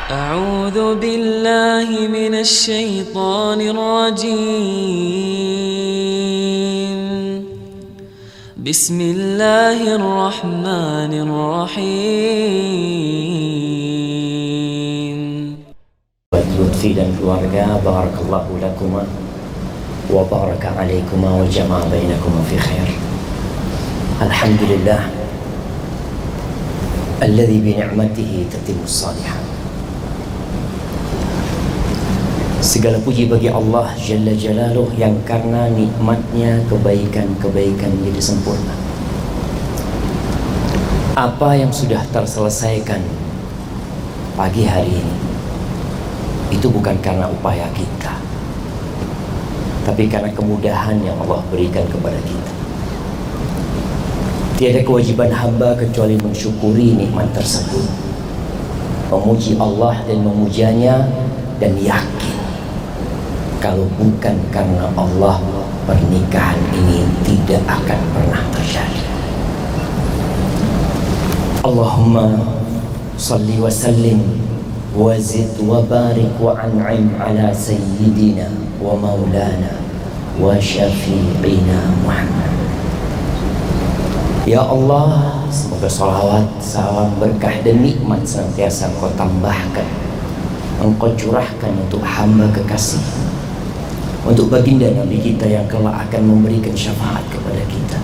أعوذ بالله من الشيطان الرجيم. بسم الله الرحمن الرحيم. Lutfi dan keluarga, barakallahu lakuma wa baraka alaikuma wa jama'a bainakuma fi khair. Alhamdulillah alladzi bi ni'matihi tatimmus shalihat. Segala puji bagi Allah Jalla Jalaluh yang karena nikmatnya kebaikan-kebaikan menjadi sempurna. Apa yang sudah terselesaikan pagi hari ini itu bukan karena upaya kita, tapi karena kemudahan yang Allah berikan kepada kita. Tiada kewajiban hamba kecuali mensyukuri nikmat tersebut, memuji Allah dan memujanya, dan yakin kalau bukan karena Allah, pernikahan ini tidak akan pernah terjadi. Allahumma salli wa sallim wa zid wa barik wa an'im ala sayyidina wa maulana wa syafi'ina Muhammad. Ya Allah, semoga salawat, salam, berkah dan nikmat senantiasa Engkau tambahkan, Engkau curahkan untuk hamba kekasih, untuk baginda Nabi kita yang kelak akan memberikan syafaat kepada kita,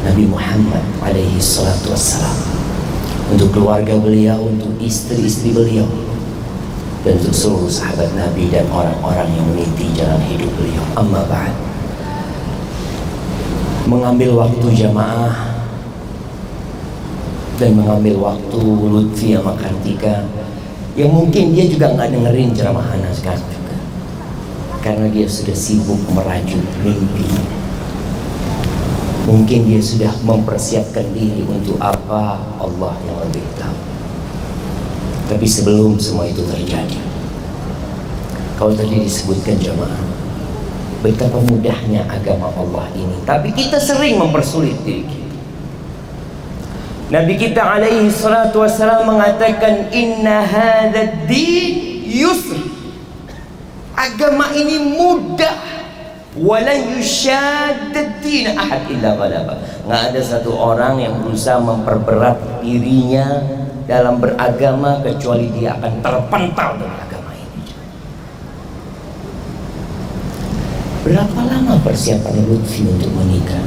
Nabi Muhammad alaihi salatu wassalam, untuk keluarga beliau, untuk istri-istri beliau, dan untuk seluruh sahabat Nabi dan orang-orang yang meniti jalan hidup beliau. Amma ba'd. Mengambil waktu jamaah dan mengambil waktu Lutfi sama Kartika, yang mungkin dia juga nggak dengerin ceramah Ana sekarang juga, karena dia sudah sibuk merajut mimpi. Mungkin dia sudah mempersiapkan diri untuk apa, Allah yang lebih tahu. Tapi sebelum semua itu terjadi, kalau tadi disebutkan jamaah, betapa mudahnya agama Allah ini, tapi kita sering mempersulit diri kita. Nabi kita alaihi salatu wassalam mengatakan, inna hadzal din yusr. Agama ini mudah. Walan yushaddad din ahad illa ghalaba. Nggak ada satu orang yang berusaha memperberat dirinya dalam beragama kecuali dia akan terpental dari agama ini. Berapa lama persiapan Lutfi untuk menikah?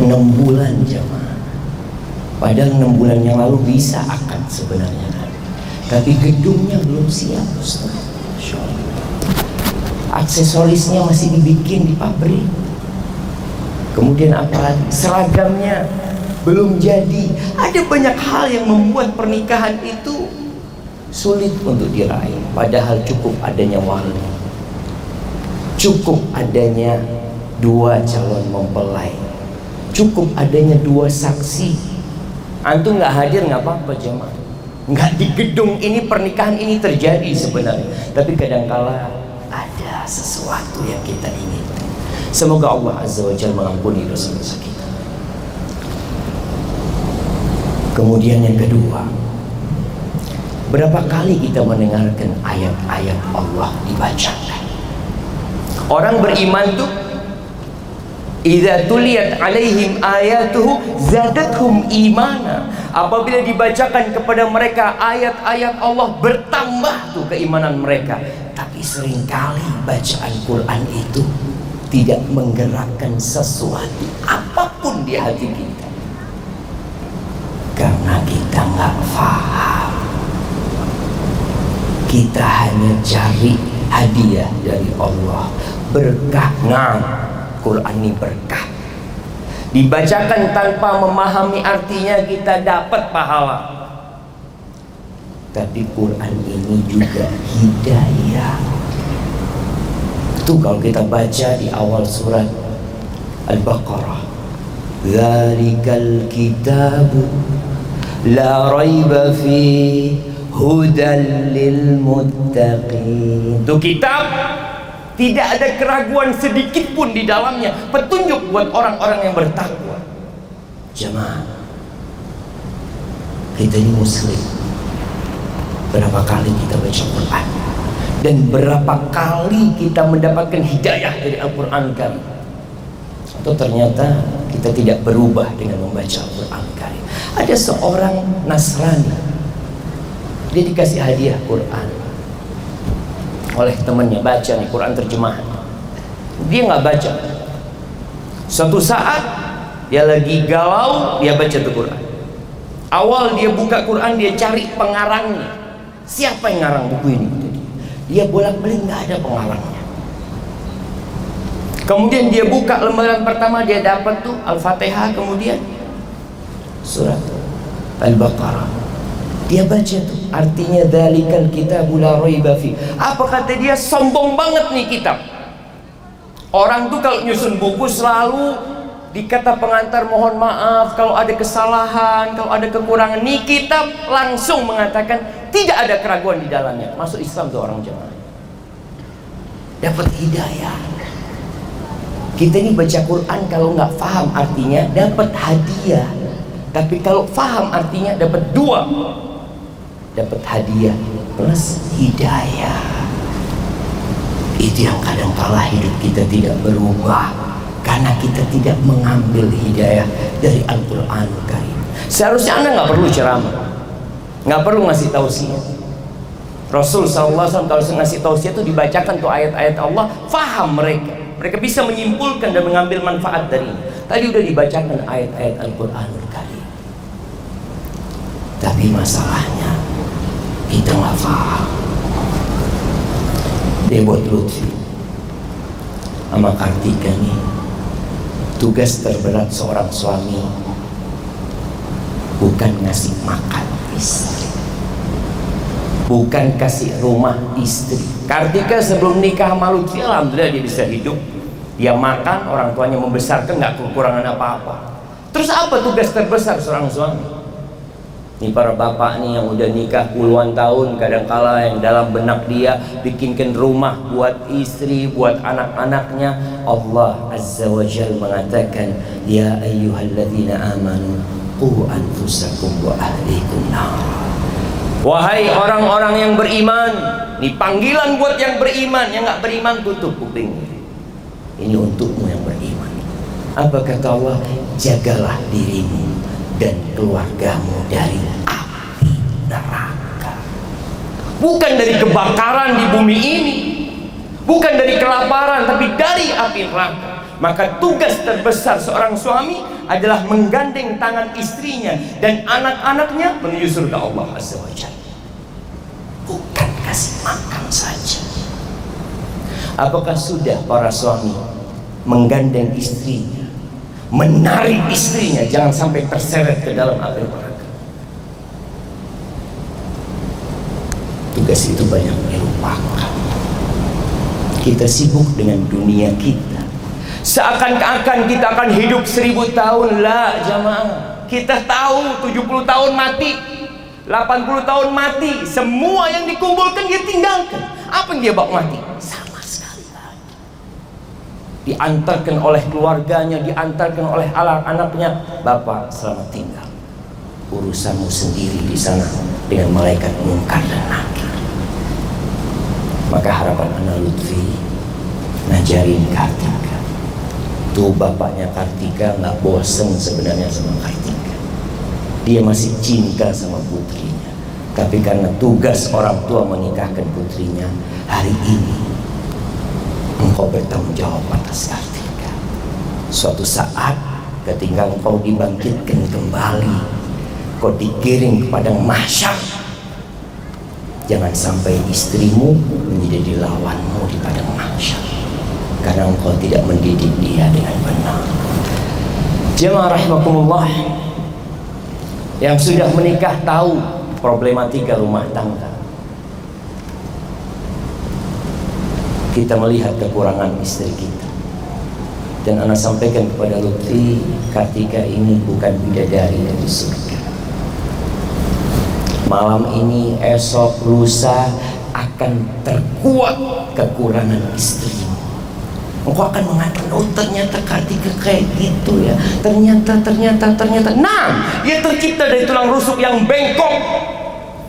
6 bulan jemaah. Padahal 6 bulan yang lalu bisa akad sebenarnya kan, tapi gedungnya belum siap, Ustaz. Aksesorisnya masih dibikin di pabrik. Kemudian apalagi seragamnya belum jadi. Ada banyak hal yang membuat pernikahan itu sulit untuk diraih. Padahal cukup adanya wali, cukup adanya 2 calon mempelai, cukup adanya 2 saksi. Antum nggak hadir nggak apa-apa jemaah, nggak di gedung ini pernikahan ini terjadi sebenarnya, tapi kadangkala ada sesuatu yang kita inginkan. Semoga Allah Azza wa Jalla mengampuni dosa-dosa kita. Kemudian yang kedua, berapa kali kita mendengarkan ayat-ayat Allah dibacakan? Orang beriman tuh idza tuliyat alaihim ayatuhu zadathum imana. Apabila dibacakan kepada mereka ayat-ayat Allah, bertambah tuh keimanan mereka. Tapi seringkali bacaan Quran itu tidak menggerakkan sesuatu apapun di hati kita, karena kita nggak paham. Kita hanya cari hadiah dari Allah, berkah. Quran ini berkah. Dibacakan tanpa memahami artinya, kita dapat pahala. Tapi Quran ini juga hidayah. Itu kalau kita baca di awal surat Al-Baqarah, dzalikal kitabu la raiba fi hudal lil muttaqin. Itu kitab tidak ada keraguan sedikit pun di dalamnya, petunjuk buat orang-orang yang bertakwa. Jemaah, kita ini muslim, Berapa kali kita baca Quran dan berapa kali kita mendapatkan hidayah dari Al-Quran Karim, atau ternyata kita tidak berubah dengan membaca Al-Quran Karim. Ada seorang Nasrani, dia dikasih hadiah Quran oleh temannya, baca nih Quran terjemahan. Dia nggak baca. Suatu saat dia lagi galau, dia baca tuh Quran. Awal dia buka Quran, dia cari pengarangnya. Siapa yang ngarang buku ini? Dia bolak-balik nggak ada pengarangnya. Kemudian dia buka lembaran pertama, dia dapat tuh Al-Fatihah, kemudian surat Al-Baqarah. Dia baca tuh, artinya dzalikal kitabu la raiba fi. Apa kata dia? Sombong banget nih kitab. Orang tuh kalau nyusun buku selalu dikata pengantar mohon maaf kalau ada kesalahan, kalau ada kekurangan. Nih kitab langsung mengatakan tidak ada keraguan di dalamnya. Masuk Islam tuh orang jemaah, dapat hidayah. Kita ini baca Quran kalau nggak paham artinya dapat hadiah, tapi kalau paham artinya dapat dua, dapat hadiah plus hidayah. Itu yang kadang kala hidup kita tidak berubah karena kita tidak mengambil hidayah dari Al-Quranul Karim. Seharusnya Anda nggak perlu ceramah, nggak perlu ngasih tausiah. Rasul SAW kalau ngasih tausiah itu dibacakan tuh ayat-ayat Allah, faham mereka. Mereka bisa menyimpulkan dan mengambil manfaat dari ini. Tadi udah dibacakan ayat-ayat Al-Quranul Karim. Tapi masalahnya kita nggak paham. Debot Lutfi sama Kartika nih, tugas terberat seorang suami bukan ngasih makan istri, bukan kasih rumah istri. Kartika sebelum nikah sama Lutfi, alhamdulillah dia bisa hidup, dia makan, orang tuanya membesarkan, nggak kekurangan apa-apa. Terus apa tugas terbesar seorang suami? Ini para bapak nih yang udah nikah puluhan tahun, kadangkala yang dalam benak dia bikinkan rumah buat istri, buat anak-anaknya. Allah Azza wa Jalla mengatakan, ya ayyuhalladzina amanu qu anfusakum wa ahlikum nar. Wahai orang-orang yang beriman, ini panggilan buat yang beriman. Yang nggak beriman tutup kupingnya. Ini untukmu yang beriman. Apa kata Allah? Jagalah dirimu dan keluargamu dari api neraka. Bukan dari kebakaran di bumi ini, bukan dari kelaparan, tapi dari api neraka. Maka tugas terbesar seorang suami adalah menggandeng tangan istrinya dan anak-anaknya menuju surga Allah Azza wa Jalla. Bukan kasih makan saja. Apakah sudah para suami menggandeng istrinya, menarik istrinya jangan sampai terseret ke dalam api neraka? Tugas itu banyak dilupakan. Kita sibuk dengan dunia kita, seakan-akan kita akan hidup 1000 tahun. La jamaah, kita tahu 70 tahun mati, 80 tahun mati, semua yang dikumpulkan dia tinggalkan. Apa yang dia bawa mati? Sama sekali lagi. Diantarkan oleh keluarganya, diantarkan oleh anak-anaknya. Bapak selamat tinggal, urusanmu sendiri di sana dengan malaikat Munkar dan Nakir. Maka harapan anak Lutfi ngajarin Kartika. Tuh bapaknya Kartika nggak bosen sebenarnya sama Kartika. Dia masih cinta sama putrinya. Tapi karena tugas orang tua menikahkan putrinya, hari ini engkau bertanggung jawab atas Kartika. Suatu saat ketika engkau dibangkitkan kembali, kau digiring kepada mahsyar, jangan sampai istrimu menjadi lawanmu di padang mahsyar karena engkau tidak mendidik dia dengan benar. Jemaah rahimakumullah, yang sudah menikah tahu problematika rumah tangga. Kita melihat kekurangan istri kita, dan anak sampaikan kepada Lutfi, Kartika ini bukan bidadari dari surga. Malam ini, esok, lusa akan terkuat kekurangan istrimu. Engkau akan mengatakan, oh ternyata Kartika kayak gitu ya. Ternyata. Nah, dia tercipta dari tulang rusuk yang bengkok.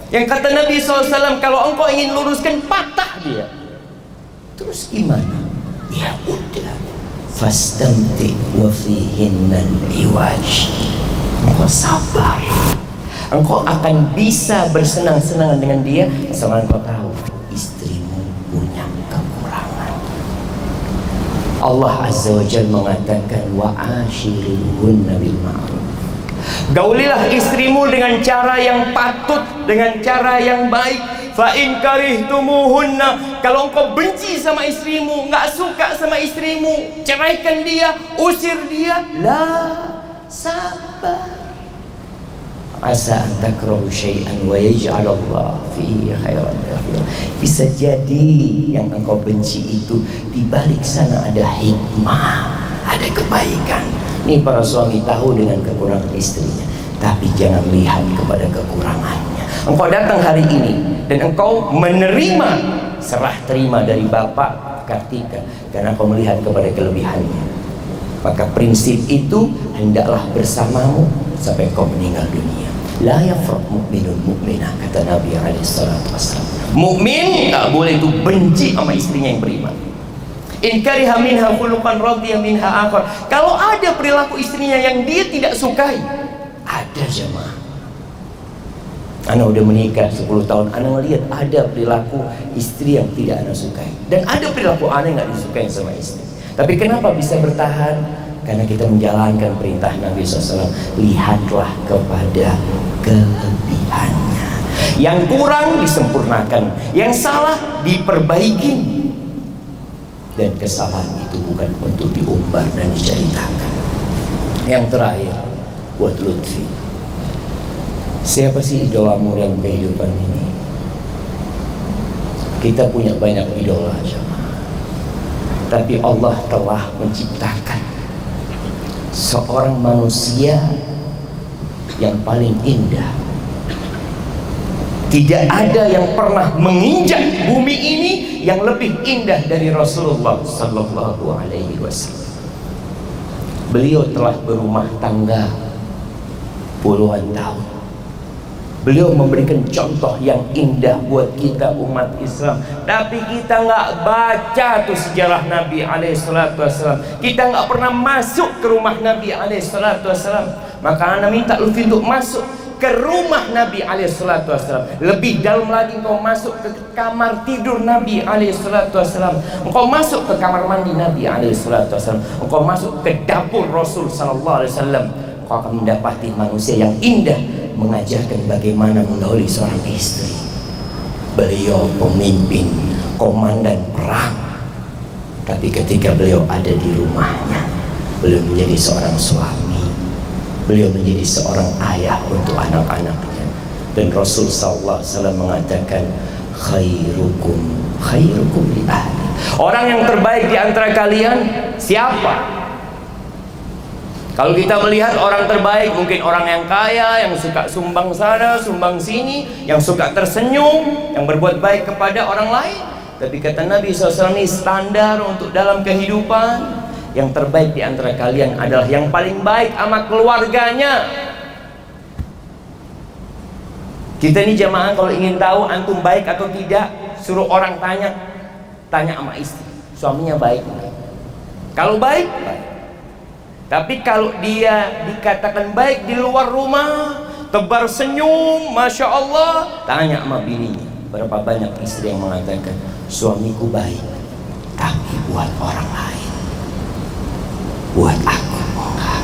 Yang kata Nabi SAW, kalau engkau ingin luruskan, patah dia. Terus gimana? Ya udah, fastamti wa fihinnal iwaj. Engkau sabar, engkau akan bisa bersenang-senang dengan dia. Sama engkau tahu istrimu punya kekurangan. Allah Azza wa Jalla mengatakan, wa ashiruhunna bil ma'ruf. Gaulilah istrimu dengan cara yang patut, dengan cara yang baik. Fa in karihtumuhunna, kalau engkau benci sama istrimu, nggak suka sama istrimu, ceraikan dia, usir dia. La sabar. Asa an takrahu syai'an wa yaj'alallahu fihi khairan katsiran. Bisa jadi yang engkau benci itu di balik sana ada hikmah, ada kebaikan. Ini para suami tahu dengan kekurangan istrinya, tapi jangan lihat kepada kekurangannya. Engkau datang hari ini dan engkau menerima serah terima dari Bapak Kartika karena engkau melihat kepada kelebihannya. Maka prinsip itu hendaklah bersamamu sampai engkau meninggal dunia. La yafraq mu'minun mu'minah, kata Nabi SAW. Mukmin tak boleh itu benci sama istrinya yang beriman. In kariha minha khuluqan radiya minha akhar. Kalau ada perilaku istrinya yang dia tidak sukai, ada jemaah. Ana udah menikah 10 tahun, ana ngelihat ada perilaku istri yang tidak ana sukai, dan ada perilaku ana yang nggak disukai sama istri. Tapi kenapa bisa bertahan? Karena kita menjalankan perintah Nabi SAW. Lihatlah kepada kelebihannya. Yang kurang disempurnakan, yang salah diperbaiki. Dan kesalahan itu bukan untuk diumbar dan diceritakan. Yang terakhir, buat Lutfi, siapa sih idolamu dalam kehidupan ini? Kita punya banyak idola, tapi Allah telah menciptakan seorang manusia yang paling indah. Tidak ada yang pernah menginjak bumi ini yang lebih indah dari Rasulullah Sallallahu Alaihi Wasallam. Beliau telah berumah tangga puluhan tahun. Beliau memberikan contoh yang indah buat kita umat Islam. Tapi kita nggak baca tuh sejarah Nabi Alaihissalam. Kita nggak pernah masuk ke rumah Nabi Alaihissalam. Maka Anda minta Lutfi untuk masuk ke rumah Nabi Alaihissalam. Lebih dalam lagi, engkau masuk ke kamar tidur Nabi Alaihissalam. Engkau masuk ke kamar mandi Nabi Alaihissalam. Engkau masuk ke dapur Rasul Sallallahu Alaihi Wasallam. Engkau akan mendapati manusia yang indah mengajarkan bagaimana mendahului seorang istri. Beliau pemimpin, komandan perang. Tapi ketika beliau ada di rumahnya, beliau menjadi seorang suami. Beliau menjadi seorang ayah untuk anak-anaknya. Dan Rasul sallallahu alaihi wasallam mengatakan, khairukum li ahli. Orang yang terbaik di antara kalian siapa? Kalau kita melihat orang terbaik, mungkin orang yang kaya, yang suka sumbang sana, sumbang sini, yang suka tersenyum, yang berbuat baik kepada orang lain. Tapi kata Nabi SAW, ini standar untuk dalam kehidupan. Yang terbaik di antara kalian adalah yang paling baik sama keluarganya. Kita ini jamaah kalau ingin tahu antum baik atau tidak, suruh orang tanya sama istri, suaminya baik enggak? Kalau baik, baik. Tapi kalau dia dikatakan baik di luar rumah, tebar senyum, Masya Allah, tanya sama bininya. Berapa banyak istri yang mengatakan, suamiku baik, tapi buat orang lain, buat aku enggak,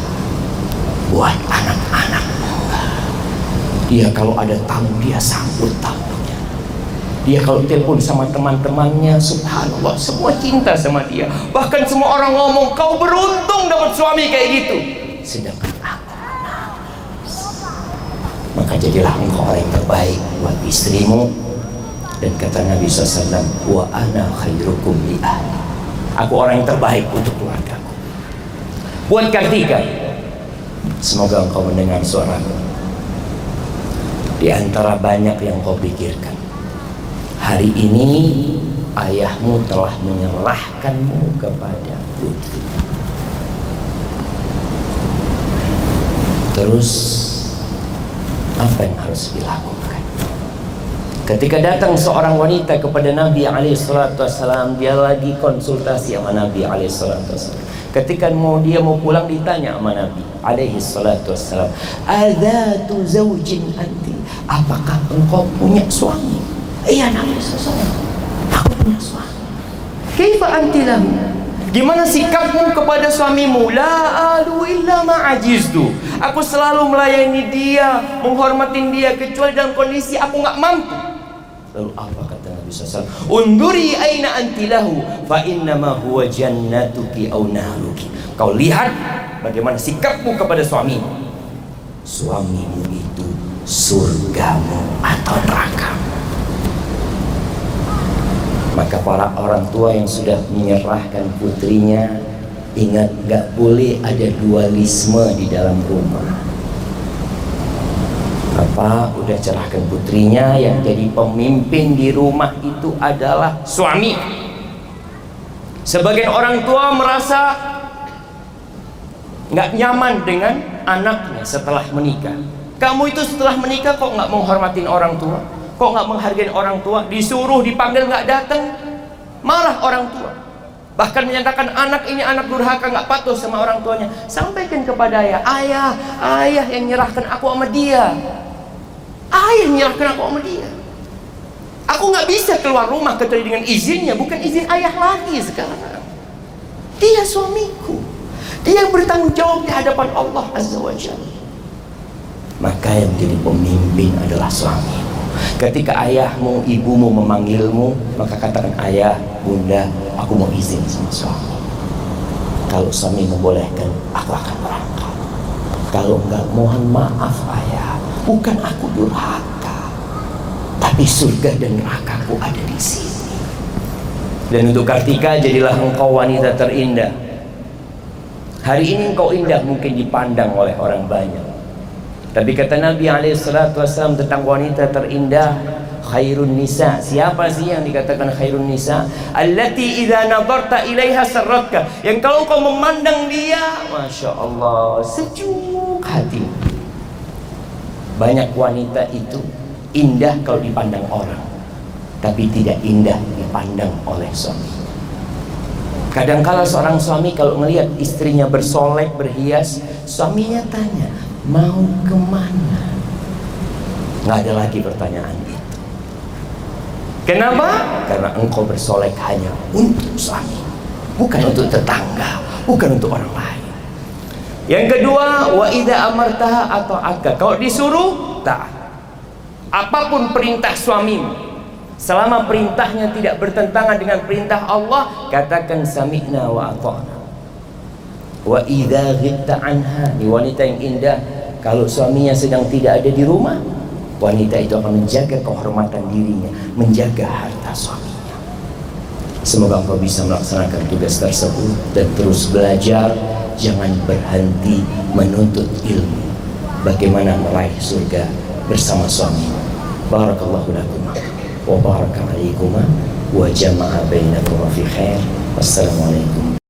buat anak-anak enggak. Dia kalau ada tamu, dia sambut tamunya. Dia kalau telepon sama teman-temannya, subhanallah, semua cinta sama dia. Bahkan semua orang ngomong, kau beruntung dapat suami kayak gitu. Sedangkan aku nangis. Maka jadilah engkau orang yang terbaik buat istrimu. Dan kata Nabi SAW, wa ana khairukum li ahli. Aku orang yang terbaik untuk keluargaku. Buat Kartika, semoga engkau mendengar suaraku. Di antara banyak yang kau pikirkan, hari ini ayahmu telah menyerahkanmu kepada putri. Terus apa yang harus dilakukan? Ketika datang seorang wanita kepada Nabi SAW, dia lagi konsultasi sama Nabi SAW. Ketika dia mau pulang, ditanya sama Nabi SAW, "Adzatu zaujin anti?" Apakah engkau punya suami? Iya Nabi SAW, aku punya suami. Kaifa anti lahu? Gimana sikapmu kepada suamimu? La alu illa ma'ajizdu. Aku selalu melayani dia, menghormatin dia, kecuali dalam kondisi aku nggak mampu. Lalu apa kata Nabi SAW? Unduri aina anti lahu, fa innama huwa jannatuki au naruki. Kau lihat bagaimana sikapmu kepada suamimu. Suamimu itu surgamu atau nerakamu. Maka para orang tua yang sudah menyerahkan putrinya, ingat, gak boleh ada dualisme di dalam rumah. Apa udah cerahkan putrinya, yang jadi pemimpin di rumah itu adalah suami. Sebagian orang tua merasa gak nyaman dengan anaknya setelah menikah. Kamu itu setelah menikah kok gak menghormatin orang tua? Kok nggak menghargai orang tua? Disuruh dipanggil nggak datang, marah orang tua. Bahkan menyatakan anak ini anak durhaka, nggak patuh sama orang tuanya. Sampaikan kepada ayah, ayah yang nyerahkan aku sama dia. Ayah yang nyerahkan aku sama dia. Aku nggak bisa keluar rumah kecuali dengan izinnya, bukan izin ayah lagi sekarang. Dia suamiku, dia yang bertanggung jawab di hadapan Allah Azza wa Jalla. Maka yang menjadi pemimpin adalah suami. Ketika ayahmu, ibumu memanggilmu, maka katakan, ayah, bunda, aku mau izin sama suami. Kalau suami membolehkan, aku akan berangkat. Kalau enggak, mohon maaf ayah, bukan aku durhaka, tapi surga dan nerakaku ada di sini. Dan untuk Kartika, jadilah engkau wanita terindah. Hari ini engkau indah mungkin dipandang oleh orang banyak, tapi kata Nabi SAW tentang wanita terindah, khairun nisa. Siapa sih yang dikatakan khairun nisa? Allati idza nadarta ilaiha sarratka. Yang kalau kau memandang dia, Masya Allah, sejuk hati. Banyak wanita itu indah kalau dipandang orang, tapi tidak indah dipandang oleh suami. Kadangkala seorang suami kalau melihat istrinya bersolek, berhias, suaminya tanya, mau kemana? Nggak ada lagi pertanyaan itu. Kenapa? Karena engkau bersolek hanya untuk suami, bukan untuk tetangga, bukan untuk orang lain. Yang kedua, wa idza amartaha atau aga. Kalau disuruh, taat. Apapun perintah suamimu, selama perintahnya tidak bertentangan dengan perintah Allah, katakan sami'na wa ata'na. Wa idza ghibta anha, ini wanita yang indah. Kalau suaminya sedang tidak ada di rumah, wanita itu akan menjaga kehormatan dirinya, menjaga harta suaminya. Semoga engkau bisa melaksanakan tugas tersebut dan terus belajar, jangan berhenti menuntut ilmu bagaimana meraih surga bersama suami. Barakallahu lakum wa baraka alaikum wa jama'a bainakum fi khair. Wassalamualaikum.